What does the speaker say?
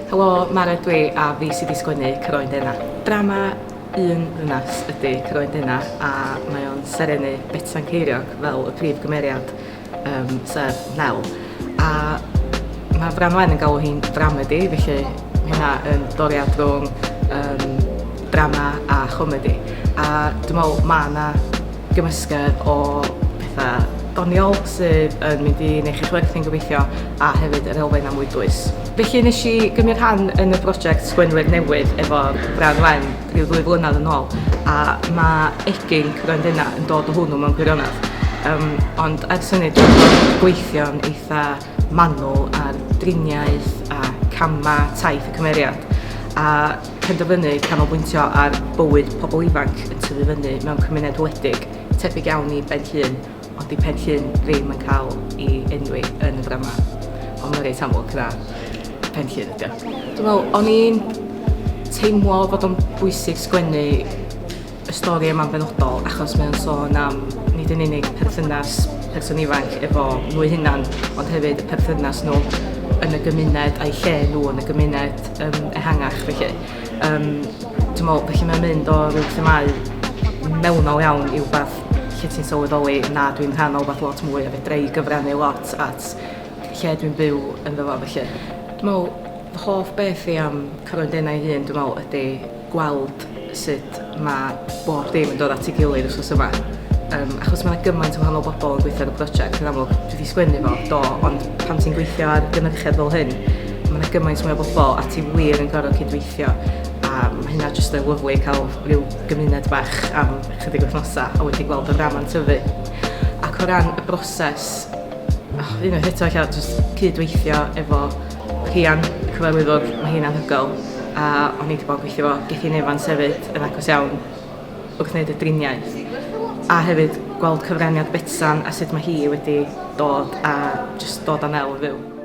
Helo, Mara dwi a fi sydd wedi sgwennu Croen Dena. Drama un ddynas ydy Croen Dena a mae o'n serenu Betsa'n Ceiriog fel y prif gymeriad sef Nel. A mae Fran Wen yn galw hi'n dramedy, felly mae hynna yn doriad rhwng drama a chomedi. A dwi'n meddwl mae yna gymysgedd o pethau doniol sydd yn mynd i neu chi chwerthu'n gobeithio a hefyd yr elfen am mwydwys. Felly nes i gymryd rhan yn y brosiect Sgwenwyr Newydd efo Fran Wen rhyw 2 flynedd yn ôl a mae egin Croen Dena yn dod o hwnnw mewn gwirionedd. Ond ers hynny dwi'n gweithio'n eitha manwl ar driniaeth a cama taith y cymeriad a penderfynu canolbwyntio ar bywyd pobl ifanc yn tyfu fyny mewn cymuned wledig tebyg iawn i Benllyn, ond i Penllyn ddim yn cael ei enwi yn y drama. Ond mae'n reit amlwg na Penllyn ydy. Dwi'n meddwl, o'n i'n teimlo fod o'n bwysig sgwennu y stori yma'n benodol achos mae'n sôn am nid yn unig perthynas person ifanc efo nhw'i hunan, ond hefyd y perthynas nhw yn y gymuned a'i lle nhw yn y gymuned ehangach felly. Dwi'n meddwl, felly mae'n mynd o ryw themau mewnol iawn i wbeth lle ti'n sylweddoli na dwi'n rhan o wbeth lot mwy a fedra i gyfrannu lot at lle dwi'n byw ynddo fo felly. Dwi'n meddwl, fy hoff beth i am Croen Dena ei hun, dwi'n meddwl, ydy gweld sut mae bob dim yn dod at ei gilydd wrth yma. Achos mae yna gymaint o wahanol bobl yn gweithio ar y prosiect, yn amlwg dwi wedi sgwennu fo, ond pan ti'n gweithio ar gynhyrchiad fel hyn, mae yna gymaint mwy o bobl a ti wir yn gorfod cydweithio. A mae hynna jyst yn lyflu cael rhyw gymuned bach am chydig wythnosau a wedi gweld y drama'n tyfu. Ac o ran y broses, unwaith eto lle jyst cydweithio efo rhian cyfarwyddwr, mae hi'n anhygoel. A o'n i wedi bod yn gweithio efo Gethin Evans hefyd yn agos iawn wrth wneud y driniaeth. A hefyd gweld cyfraniad Betsan a sut mae hi wedi dod a jyst dod â Nel i fyw.